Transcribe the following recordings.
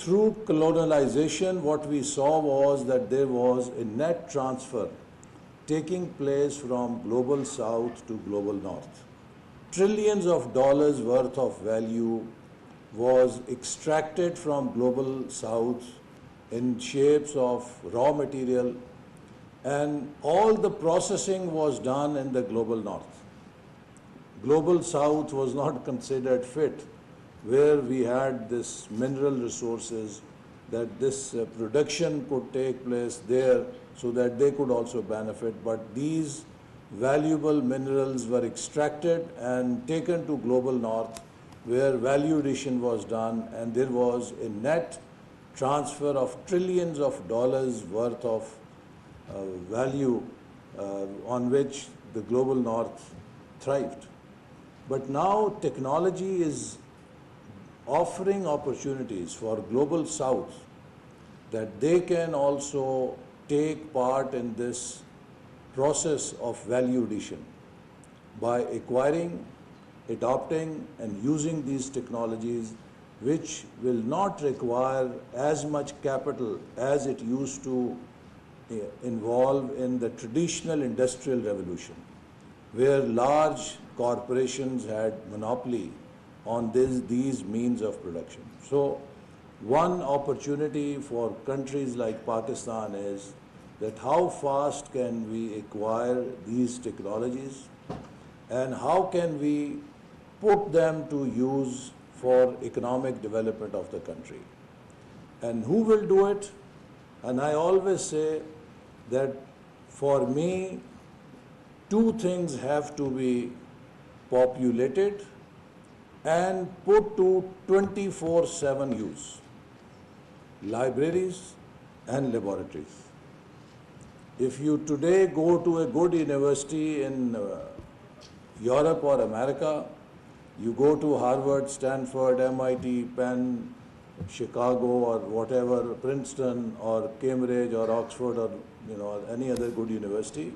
through colonialization, what we saw was that there was a net transfer taking place from global south to global north. Trillions of dollars worth of value was extracted from global south in shapes of raw material, and all the processing was done in the global north. Global south was not considered fit, where we had this mineral resources, that this production could take place there so that they could also benefit. But these valuable minerals were extracted and taken to global north, where value addition was done, and there was a net transfer of trillions of dollars worth of value on which the global north thrived. But now technology is offering opportunities for global south that they can also take part in this process of value addition by acquiring, adopting and using these technologies, which will not require as much capital as it used to involve in the traditional industrial revolution, where large corporations had monopoly on these means of production. So one opportunity for countries like Pakistan is that how fast can we acquire these technologies and how can we put them to use for economic development of the country. And who will do it? And I always say that for me, two things have to be populated and put to 24/7 use: libraries and laboratories. If you today go to a good university in Europe or America, you go to Harvard, Stanford, MIT, Penn, Chicago or whatever, Princeton or Cambridge or Oxford or any other good university,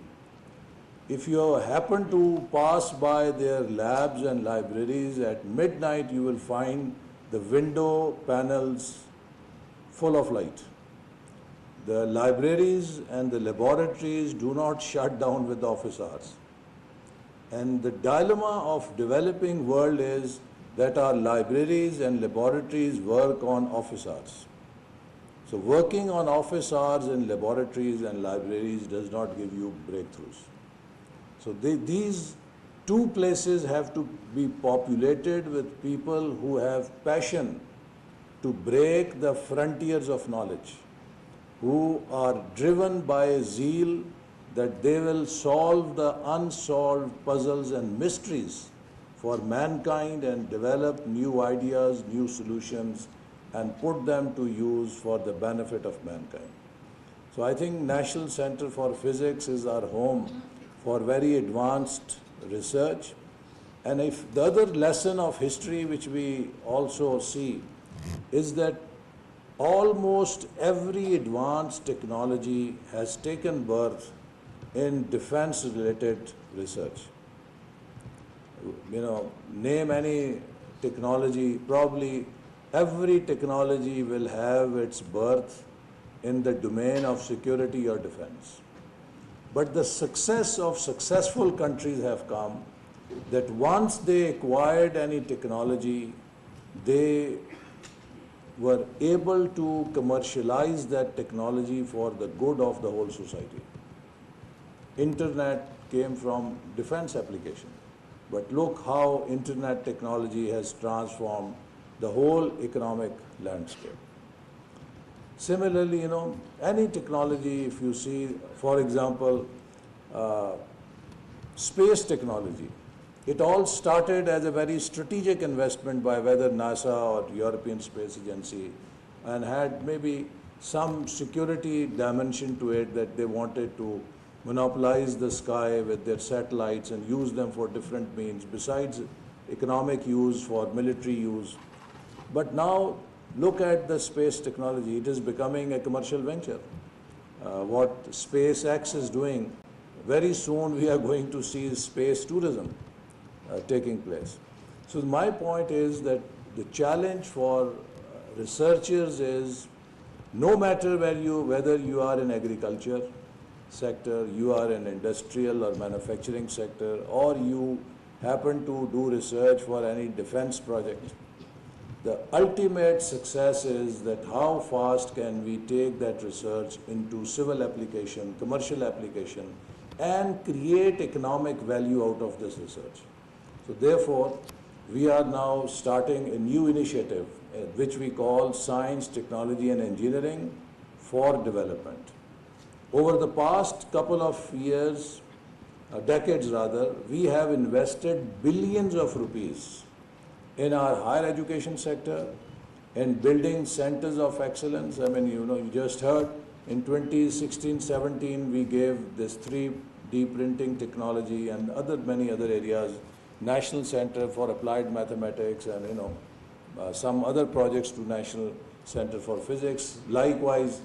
if you happen to pass by their labs and libraries at midnight, you will find the window panels full of light. The libraries and the laboratories do not shut down with office hours. And the dilemma of developing world is that our libraries and laboratories work on office hours. So working on office hours in laboratories and libraries does not give you breakthroughs. So these two places have to be populated with people who have passion to break the frontiers of knowledge, who are driven by a zeal that they will solve the unsolved puzzles and mysteries for mankind and develop new ideas, new solutions, and put them to use for the benefit of mankind. So I think National Center for Physics is our home for very advanced research. And if the other lesson of history which we also see is that almost every advanced technology has taken birth in defense-related research. Name any technology, probably every technology will have its birth in the domain of security or defense. But the success of successful countries have come that once they acquired any technology, they were able to commercialize that technology for the good of the whole society. Internet came from defense application, but look how internet technology has transformed the whole economic landscape. Similarly, any technology, if you see, for example, space technology, it all started as a very strategic investment by whether NASA or European Space Agency, and had maybe some security dimension to it, that they wanted to monopolize the sky with their satellites and use them for different means besides economic use, for military use. But now look at the space technology. It is becoming a commercial venture. What SpaceX is doing, very soon we are going to see space tourism taking place. So my point is that the challenge for researchers is no matter whether you are in agriculture sector, you are in industrial or manufacturing sector, or you happen to do research for any defense project, the ultimate success is that how fast can we take that research into civil application, commercial application, and create economic value out of this research. So therefore, we are now starting a new initiative which we call Science, Technology and Engineering for Development. Over the past couple of years, decades rather, we have invested billions of rupees in our higher education sector, in building centers of excellence. I mean, you just heard in 2016-17 we gave this 3D printing technology and many other areas, National Center for Applied Mathematics, and some other projects to National Center for Physics. Likewise,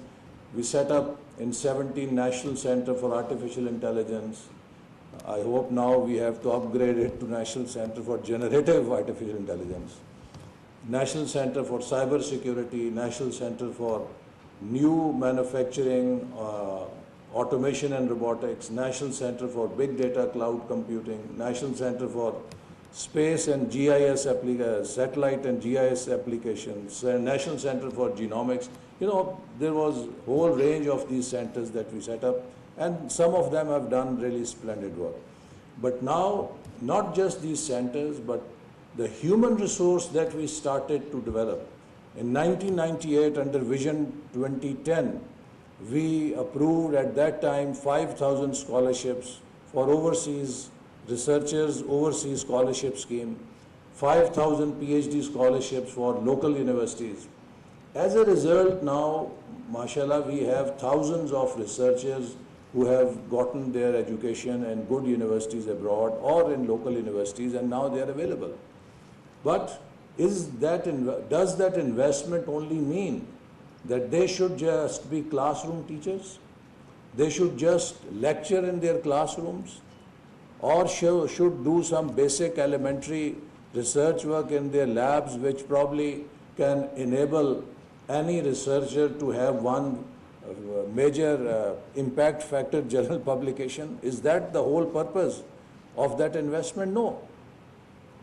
we set up in 17 National Center for Artificial Intelligence. I hope now we have to upgrade it to National Center for Generative Artificial Intelligence, National Center for Cyber Security, National Center for New Manufacturing, Automation and Robotics, National Center for Big Data Cloud Computing, National Center for Space and GIS Satellite and GIS Applications, National Center for Genomics. There was a whole range of these centers that we set up, and some of them have done really splendid work. But now, not just these centers, but the human resource that we started to develop. In 1998, under Vision 2010, we approved at that time 5,000 scholarships for overseas researchers, overseas scholarship scheme, 5,000 PhD scholarships for local universities. As a result, now, mashallah, we have thousands of researchers who have gotten their education in good universities abroad or in local universities, and now they are available. But does that investment only mean that they should just be classroom teachers? They should just lecture in their classrooms? Or should do some basic elementary research work in their labs, which probably can enable any researcher to have one major impact factor journal publication? Is that the whole purpose of that investment? No.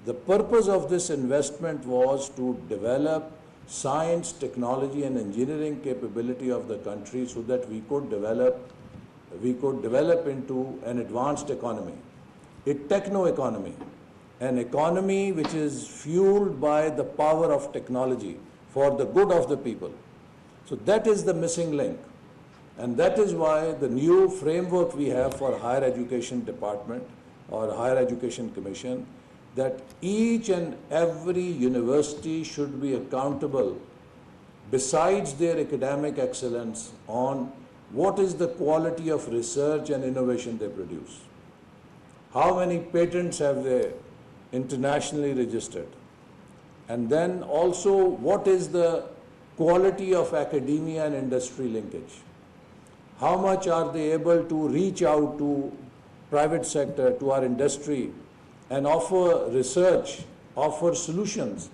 The purpose of this investment was to develop science, technology and engineering capability of the country so that we could develop into an advanced economy, a techno economy, an economy which is fueled by the power of technology for the good of the people. So that is the missing link. And that is why the new framework we have for Higher Education Department or Higher Education Commission, that each and every university should be accountable, besides their academic excellence, on what is the quality of research and innovation they produce. How many patents have they internationally registered? And then also, what is the quality of academia and industry linkage? How much are they able to reach out to private sector, to our industry, and offer research, offer solutions?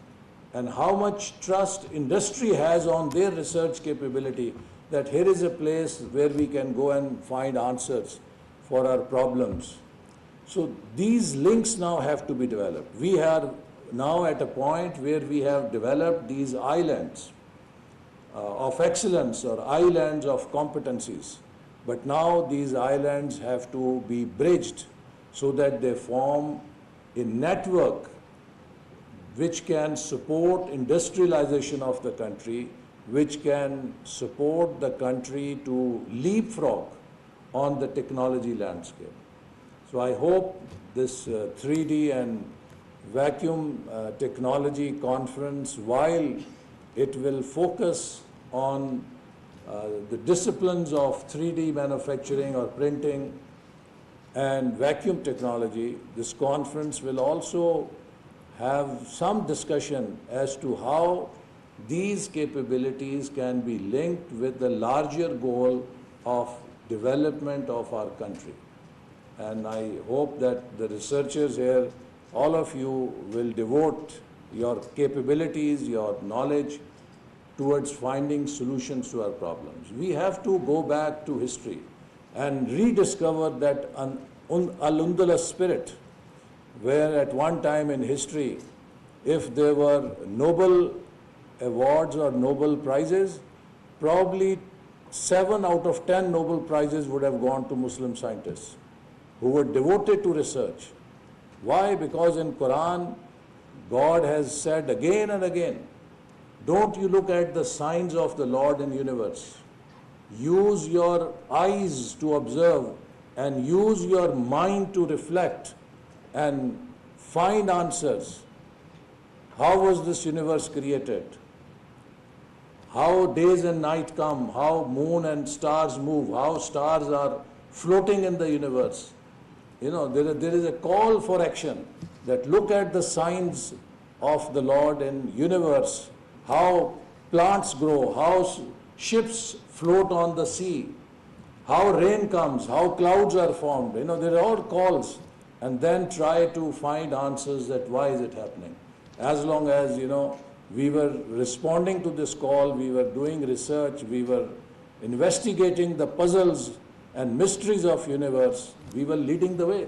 And how much trust industry has on their research capability, that here is a place where we can go and find answers for our problems. So these links now have to be developed. We are now at a point where we have developed these islands of excellence or islands of competencies. But now these islands have to be bridged so that they form a network which can support industrialization of the country, which can support the country to leapfrog on the technology landscape. So I hope this 3D and vacuum technology conference, while it will focus on the disciplines of 3D manufacturing or printing and vacuum technology, this conference will also have some discussion as to how these capabilities can be linked with the larger goal of development of our country. And I hope that the researchers here, all of you, will devote your capabilities, your knowledge towards finding solutions to our problems. We have to go back to history and rediscover that Al-Undalus spirit, where at one time in history, if there were Nobel awards or Nobel prizes, probably 7 out of 10 Nobel prizes would have gone to Muslim scientists who were devoted to research. Why? Because in Quran, God has said again and again, don't you look at the signs of the Lord in the universe. Use your eyes to observe and use your mind to reflect and find answers. How was this universe created? How days and night come, how moon and stars move, how stars are floating in the universe. You know, there is a call for action that look at the signs of the Lord in universe, how plants grow, how ships float on the sea, how rain comes, how clouds are formed. You know, there are all calls, and then try to find answers that why is it happening. As long as, you know, we were responding to this call, we were doing research, we were investigating the puzzles and mysteries of universe, we were leading the way.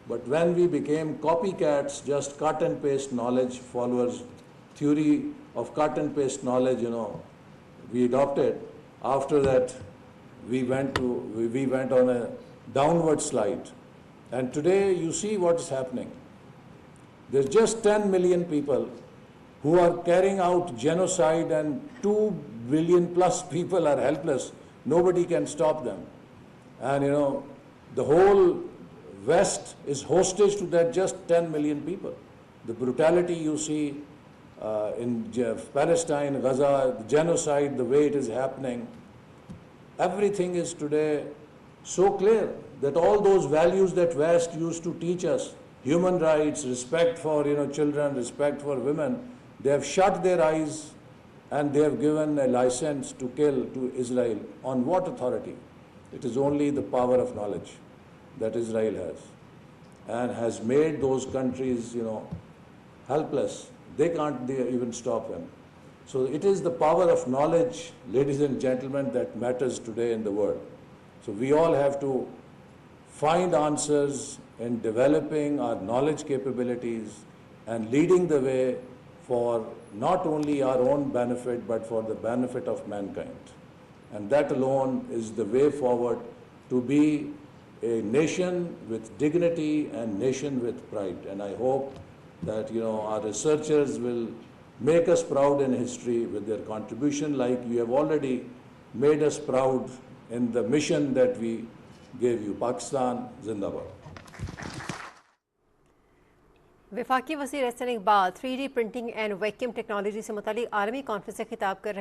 But when we became copycats, just cut and paste knowledge followers, theory of cut and paste knowledge, you know, we adopted. After that, we went on a downward slide. And today you see what is happening. There's just 10 million people who are carrying out genocide, and 2 billion plus people are helpless. Nobody can stop them. And, you know, the whole West is hostage to that just 10 million people. The brutality you see in Palestine, Gaza, the genocide, the way it is happening, everything is today so clear that all those values that West used to teach us, human rights, respect for, you know, children, respect for women, they have shut their eyes and they have given a license to kill to Israel. On what authority? It is only the power of knowledge that Israel has, and has made those countries, you know, helpless. They can't even stop him. So it is the power of knowledge, ladies and gentlemen, that matters today in the world. So we all have to find answers in developing our knowledge capabilities and leading the way for not only our own benefit, but for the benefit of mankind. And that alone is the way forward to be a nation with dignity and nation with pride. And I hope that, you know, our researchers will make us proud in history with their contribution, like you have already made us proud in the mission that we gave you. Pakistan Zindabad. वफाकी वज़ीर Ahsan Iqbal 3D printing and vacuum technology से मुतालिक आलमी conference से खिताब कर रहे